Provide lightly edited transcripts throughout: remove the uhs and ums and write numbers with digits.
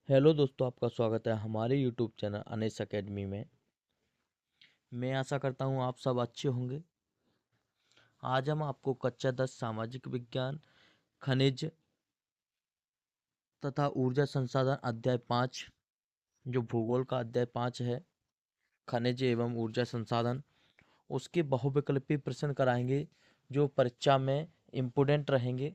Hello दोस्तों, आपका स्वागत है हमारे यूट्यूब चैनल अनेस अकेडमी में। मैं आशा करता हूँ आप सब अच्छे होंगे। आज हम आपको कक्षा 10 सामाजिक विज्ञान, खनिज तथा ऊर्जा संसाधन अध्याय 5, जो भूगोल का अध्याय 5 है, खनिज एवं ऊर्जा संसाधन, उसके बहुविकल्पी प्रश्न कराएंगे जो परीक्षा में इम्पोर्टेंट रहेंगे।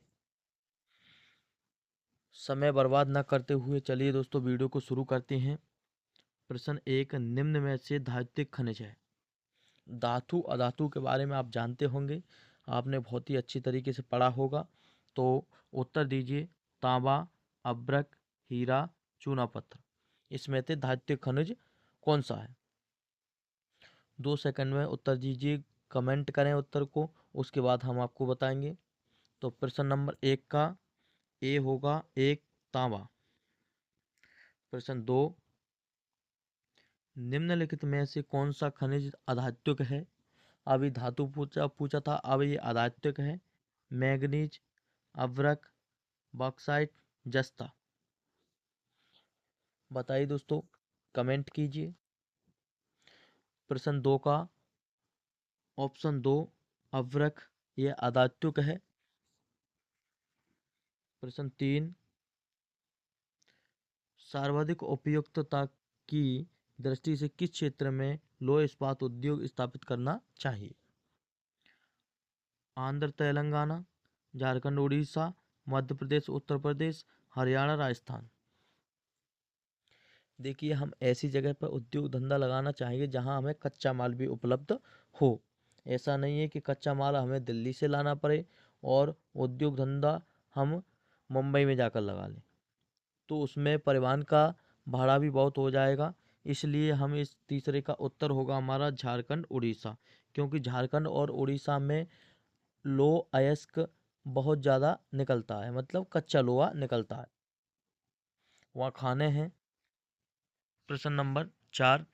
समय बर्बाद न करते हुए चलिए दोस्तों वीडियो को शुरू करते हैं। प्रश्न 1, निम्न में से धात्विक खनिज है। धातु अधातु के बारे में आप जानते होंगे, आपने बहुत ही अच्छी तरीके से पढ़ा होगा। तो उत्तर दीजिए तांबा, अभ्रक, हीरा, चूना पत्थर। इसमें से धात्विक खनिज कौन सा है? 2 सेकंड में उत्तर दीजिए, कमेंट करें उत्तर को, उसके बाद हम आपको बताएंगे। तो प्रश्न नंबर 1 का ए होगा 1, तांबा। प्रश्न 2, निम्नलिखित में से कौन सा खनिज अधात्विक है? अभी धातु पूछा पूछा था, अब ये अधात्विक है। मैग्नीज, अभ्रक, बॉक्साइट, जस्ता। बताइए दोस्तों, कमेंट कीजिए। प्रश्न 2 का ऑप्शन 2, अभ्रक, ये अधात्विक है। प्रश्न 3, सर्वाधिक उपयुक्तता की दृष्टि से किस क्षेत्र में लौह इस्पात उद्योग स्थापित करना चाहिए? आंध्र तेलंगाना, झारखंड उड़ीसा, मध्य प्रदेश उत्तर प्रदेश, हरियाणा राजस्थान। देखिए, हम ऐसी जगह पर उद्योग धंधा लगाना चाहेंगे जहां हमें कच्चा माल भी उपलब्ध हो। ऐसा नहीं है कि कच्चा माल हमें दिल्ली से लाना पड़े और उद्योग धंधा हम मुंबई में जाकर लगा लें, तो उसमें परिवहन का भाड़ा भी बहुत हो जाएगा। इसलिए हम इस तीसरे का उत्तर होगा हमारा झारखंड उड़ीसा, क्योंकि झारखंड और उड़ीसा में लोह अयस्क बहुत ज़्यादा निकलता है, मतलब कच्चा लोहा निकलता है, वहाँ खाने हैं। प्रश्न नंबर 4,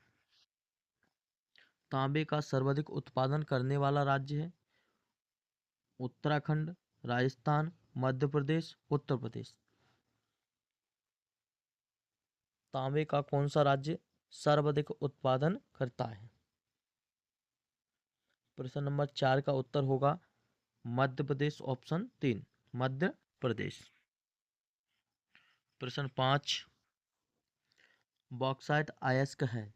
तांबे का सर्वाधिक उत्पादन करने वाला राज्य है? उत्तराखंड, राजस्थान, मध्य प्रदेश, उत्तर प्रदेश। तांबे का कौन सा राज्य सर्वाधिक उत्पादन करता है? प्रश्न नंबर 4 का उत्तर होगा मध्य प्रदेश, ऑप्शन 3, मध्य प्रदेश। प्रश्न 5, बॉक्साइट अयस्क है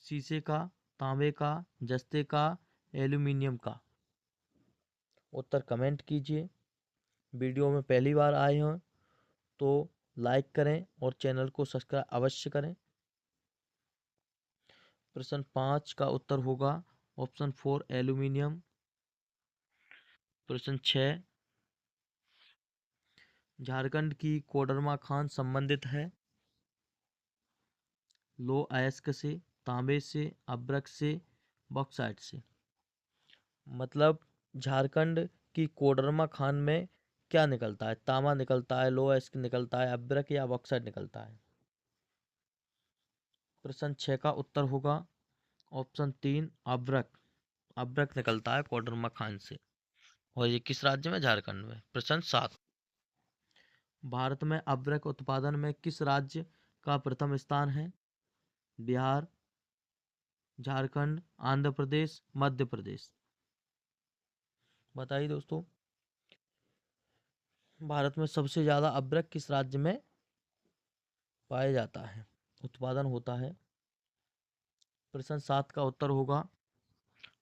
शीशे का, तांबे का, जस्ते का, एल्यूमिनियम का? उत्तर कमेंट कीजिए। वीडियो में पहली बार आए हैं तो लाइक करें और चैनल को सब्सक्राइब अवश्य करें। प्रश्न 5 का उत्तर होगा ऑप्शन 4, एल्यूमिनियम। प्रश्न 6, झारखंड की कोडरमा खान संबंधित है लोह अयस्क से, तांबे से, अभ्रक से, बॉक्साइट से। मतलब झारखंड की कोडरमा खान में क्या निकलता है? तांबा निकलता है, लोह अयस्क निकलता है, अभ्रक या बॉक्साइट निकलता है? प्रश्न 6 का उत्तर होगा ऑप्शन 3, अभ्रक। अभ्रक निकलता है कोडरमा खान से, और ये किस राज्य में? झारखंड में। प्रश्न 7, भारत में अभ्रक उत्पादन में किस राज्य का प्रथम स्थान है? बिहार, झारखंड, आंध्र प्रदेश, मध्य प्रदेश। बताइए दोस्तों, भारत में सबसे ज्यादा अभ्रक किस राज्य में पाया जाता है, उत्पादन होता है? प्रश्न 7 का उत्तर होगा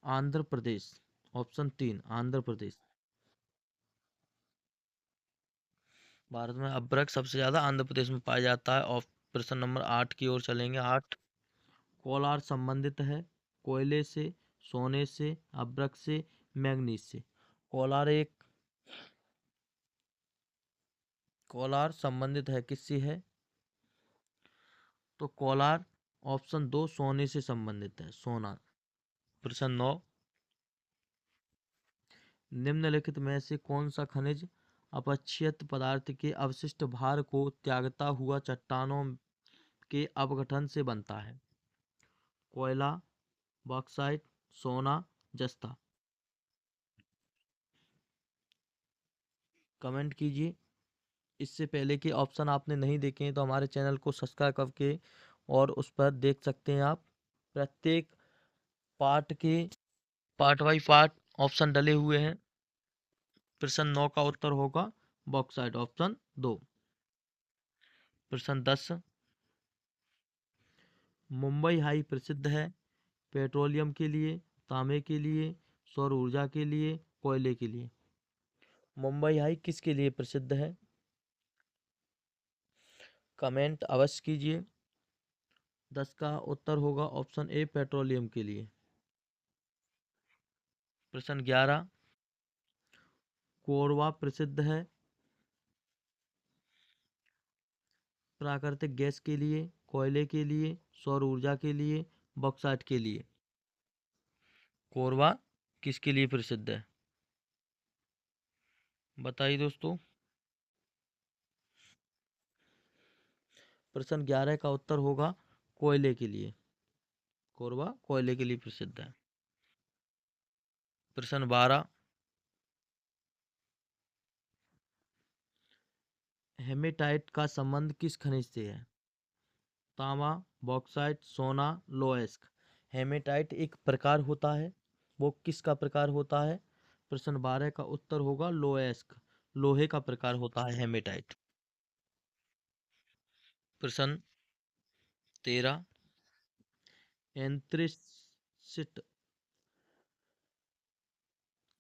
आंध्र प्रदेश, ऑप्शन 3, आंध्र प्रदेश। भारत में अभ्रक सबसे ज्यादा आंध्र प्रदेश में पाया जाता है। और प्रश्न नंबर 8 की ओर चलेंगे। 8, कोलार संबंधित है कोयले से, सोने से, अभ्रक से, मैग्नीज से? कोलार एक कोलार संबंधित है किससे है? तो कोलार ऑप्शन 2, सोने से संबंधित है, सोना। प्रश्न 9, निम्नलिखित में से कौन सा खनिज अपक्षयित पदार्थ के अवशिष्ट भार को त्यागता हुआ चट्टानों के अपघटन से बनता है? कोयला, बॉक्साइट, सोना, जस्ता। कमेंट कीजिए। इससे पहले के ऑप्शन आपने नहीं देखे हैं तो हमारे चैनल को सब्सक्राइब करके और उस पर देख सकते हैं आप। प्रत्येक पार्ट के पार्ट बाई पार्ट ऑप्शन डले हुए हैं। प्रश्न 9 का उत्तर होगा बॉक्साइट, ऑप्शन 2। प्रश्न 10, मुंबई हाई प्रसिद्ध है पेट्रोलियम के लिए, तांबे के लिए, सौर ऊर्जा के लिए, कोयले के लिए। मुंबई हाई किसके लिए प्रसिद्ध है? कमेंट अवश्य कीजिए। 10 का उत्तर होगा ऑप्शन ए, पेट्रोलियम के लिए। प्रश्न 11, कोरबा प्रसिद्ध है प्राकृतिक गैस के लिए, कोयले के लिए, सौर ऊर्जा के लिए, बॉक्साइट के लिए। कोरबा किसके लिए प्रसिद्ध है? बताइए दोस्तों। प्रश्न 11 का उत्तर होगा कोयले के लिए। कोरबा कोयले के लिए प्रसिद्ध है। प्रश्न 12, हेमेटाइट का संबंध किस खनिज से है? तांबा, बॉक्साइट, सोना, लोएस्क। हेमेटाइट एक प्रकार होता है, वो किसका प्रकार होता है? प्रश्न 12 का उत्तर होगा लोएस्क, लोहे का प्रकार होता है हेमेटाइट। प्रश्न 13, एंथ्रेसिट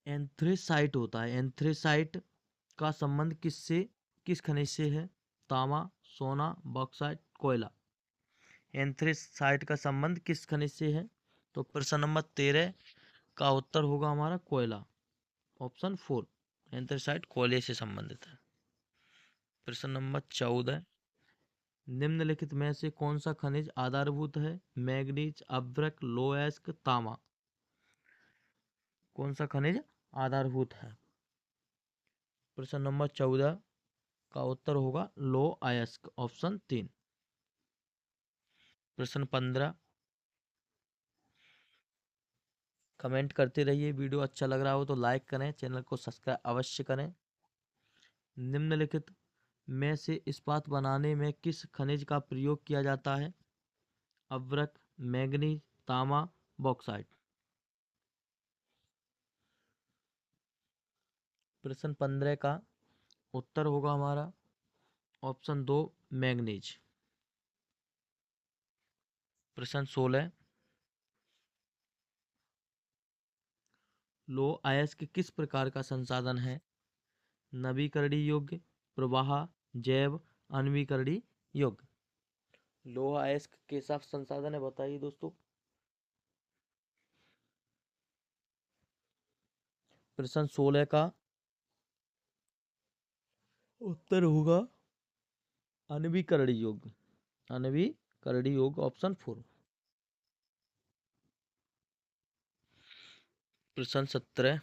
एंथ्रेसाइट होता है, एंथ्रेसाइट का संबंध किस खनिज से है? तांबा, सोना, बॉक्साइट, कोयला। एंथ्रेसाइट का संबंध किस खनिज से है? तो प्रश्न नंबर 13 का उत्तर होगा हमारा कोयला, ऑप्शन 4। एंथ्रेसाइट कोयले से संबंधित है। प्रश्न नंबर 14, निम्नलिखित में से कौन सा खनिज आधारभूत है? मैग्नीज, अभ्रक, लोएस्क, तांबा। कौन सा खनिज आधारभूत है? प्रश्न नंबर 14 का उत्तर होगा लो अयस्क, ऑप्शन 3। प्रश्न 15, कमेंट करते रहिए। वीडियो अच्छा लग रहा हो तो लाइक करें, चैनल को सब्सक्राइब अवश्य करें। निम्नलिखित में से इस्पात बनाने में किस खनिज का प्रयोग किया जाता है? अभ्रक, मैग्नीज, तांबा, बॉक्साइट। प्रश्न 15 का उत्तर होगा हमारा ऑप्शन 2, मैग्नीज। प्रश्न 16, लो अयस्क किस प्रकार का संसाधन है? नवीकरणीय योग्य, प्रवाह, जैव, अनवीकरणीय योग्य। लोहा अयस्क कैसा संसाधन है बताइए दोस्तों। प्रश्न 16 का उत्तर होगा अनवीकरणीय योग्य, अनवीकरणीय योग्य, ऑप्शन 4। प्रश्न 17,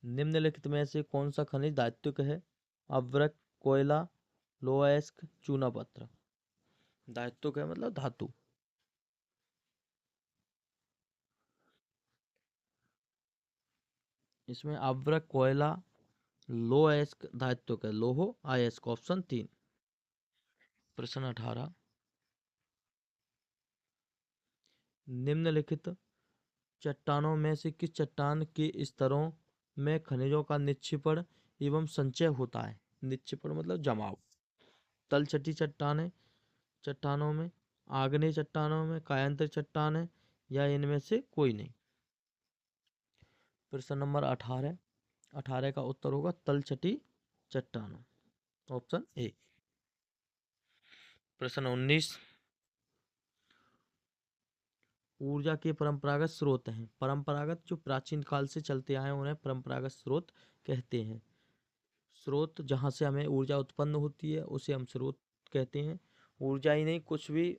निम्नलिखित में से कौन सा खनिज धात्विक है? अभ्रक, कोयला, लोहा अयस्क, चूना पत्थर। धात्विक है मतलब धातु। इसमें अभ्रक, कोयला, लोह अयस्क धात्विक है, लोहो अयस्क, ऑप्शन 3। प्रश्न 18, निम्नलिखित चट्टानों में से किस चट्टान के स्तरों में खनिजों का निक्षेपण एवं संचय होता है? निक्षेपण मतलब जमाव। तलछटी चट्टानें चट्टानों में, आग्नेय चट्टानों में, कायांतर चट्टान है, या इनमें से कोई नहीं। प्रश्न नंबर 18, 18 का उत्तर होगा तलछटी चट्टानों, ऑप्शन ए। प्रश्न 19, ऊर्जा के परंपरागत स्रोत हैं। परंपरागत जो प्राचीन काल से चलते आए उन्हें परंपरागत स्रोत कहते हैं। स्रोत जहाँ से हमें ऊर्जा उत्पन्न होती है उसे हम स्रोत कहते हैं। ऊर्जा ही नहीं, कुछ भी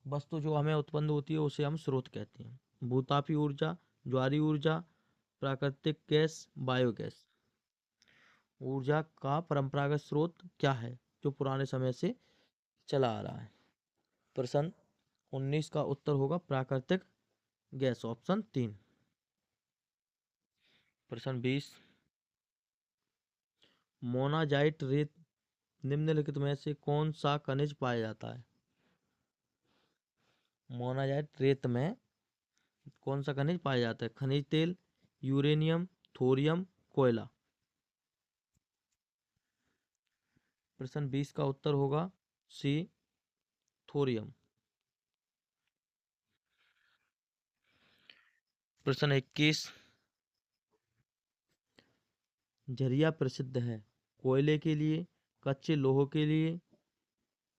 वस्तु जो हमें उत्पन्न होती है उसे हम स्रोत कहते हैं। भूतापी ऊर्जा, ज्वारीय ऊर्जा, प्राकृतिक गैस, बायोगैस। ऊर्जा का परंपरागत स्रोत क्या है जो पुराने समय से चला आ रहा है? प्रश्न 19 का उत्तर होगा प्राकृतिक गैस, ऑप्शन 3। प्रश्न 20, मोनाजाइट रेत निम्नलिखित में से कौन सा खनिज पाया जाता है? मोनाजाइट रेत में कौन सा खनिज पाया जाता है? खनिज तेल, यूरेनियम, थोरियम, कोयला। प्रश्न 20 का उत्तर होगा सी, थोरियम। प्रश्न 21, झरिया प्रसिद्ध है कोयले के लिए, कच्चे लोहों के लिए,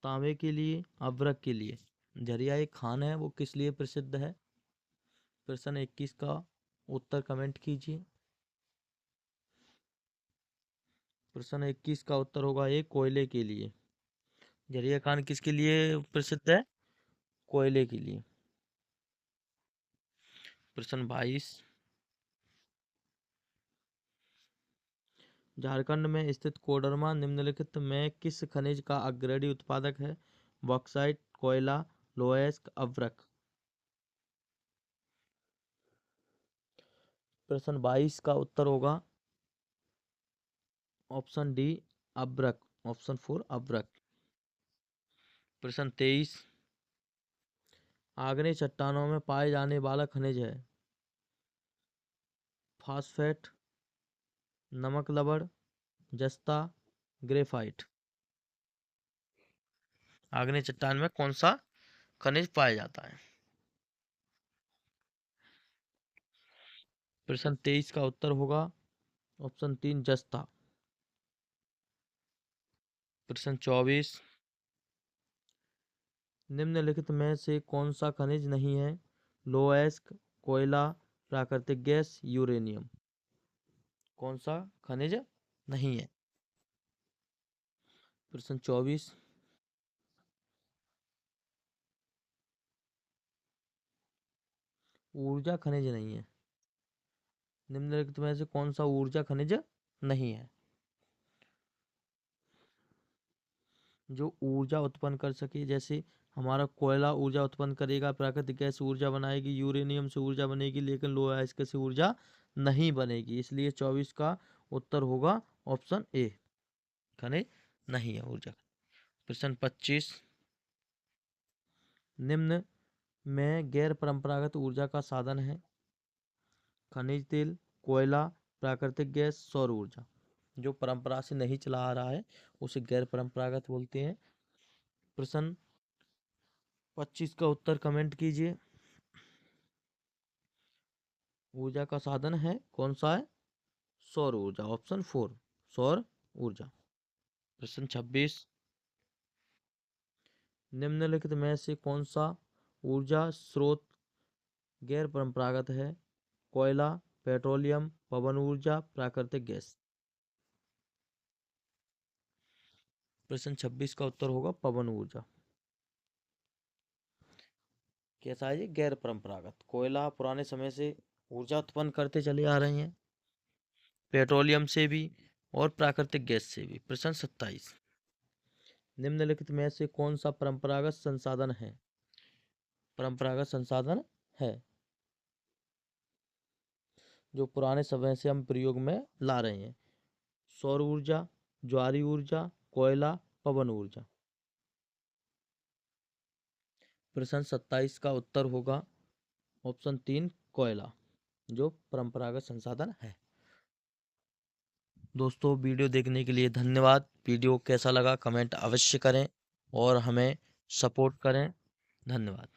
तांबे के लिए, अभ्रक के लिए। झरिया एक खान है, वो किस लिए प्रसिद्ध है? प्रश्न 21 का उत्तर कमेंट कीजिए। प्रश्न 21 का उत्तर होगा ए, कोयले के लिए। झरिया खान किसके लिए प्रसिद्ध है? कोयले के लिए। प्रश्न 22, झारखंड में स्थित कोडरमा निम्नलिखित में किस खनिज का अग्रणी उत्पादक है? बॉक्साइट, कोयला, लोएस्क, अभ्रक। प्रश्न 22 का उत्तर होगा ऑप्शन डी, अभ्रक। ऑप्शन 4 अभ्रक। प्रश्न 23, आग्नेय चट्टानों में पाए जाने वाला खनिज है? फास्फेट, नमक लवण, जस्ता, ग्रेफाइट। आग्नेय चट्टान में कौन सा खनिज पाया जाता है? प्रश्न 23 का उत्तर होगा ऑप्शन 3 जस्ता। प्रश्न 24, निम्नलिखित में से कौन सा खनिज नहीं है? लोएस्क, कोयला, प्राकृतिक गैस, यूरेनियम। कौन सा खनिज नहीं है? प्रश्न 24, ऊर्जा खनिज नहीं है। निम्नलिखित में से कौन सा ऊर्जा खनिज नहीं है? जो ऊर्जा उत्पन्न कर सके, जैसे हमारा कोयला ऊर्जा उत्पन्न करेगा, प्राकृतिक गैस ऊर्जा बनाएगी, यूरेनियम से ऊर्जा बनेगी, लेकिन लोहा अयस्क से ऊर्जा नहीं बनेगी। इसलिए 24 का उत्तर होगा ऑप्शन ए, खनिज नहीं है ऊर्जा। प्रश्न 25, निम्न में गैर परंपरागत ऊर्जा का साधन है? खनिज तेल, कोयला, प्राकृतिक गैस, सौर ऊर्जा। जो परंपरा से नहीं चला आ रहा है उसे गैर परंपरागत बोलते हैं। प्रश्न 25 का उत्तर कमेंट कीजिए। ऊर्जा का साधन है कौन सा है? सौर ऊर्जा। ऑप्शन 4 सौर ऊर्जा। प्रश्न 26, निम्नलिखित में से कौन सा ऊर्जा स्रोत गैर परंपरागत है? कोयला, पेट्रोलियम, पवन ऊर्जा, प्राकृतिक गैस। प्रश्न 26 का उत्तर होगा पवन ऊर्जा। कैसा है ये? गैर परंपरागत। कोयला पुराने समय से ऊर्जा उत्पन्न करते चले आ रहे हैं, पेट्रोलियम से भी और प्राकृतिक गैस से भी। प्रश्न 27, निम्नलिखित में से कौन सा परंपरागत संसाधन है? परंपरागत संसाधन है जो पुराने समय से हम प्रयोग में ला रहे हैं। सौर ऊर्जा, ज्वारी ऊर्जा, कोयला, पवन ऊर्जा। प्रश्न 27 का उत्तर होगा ऑप्शन 3 कोयला, जो परंपरागत संसाधन है। दोस्तों वीडियो देखने के लिए धन्यवाद। वीडियो कैसा लगा कमेंट अवश्य करें और हमें सपोर्ट करें। धन्यवाद।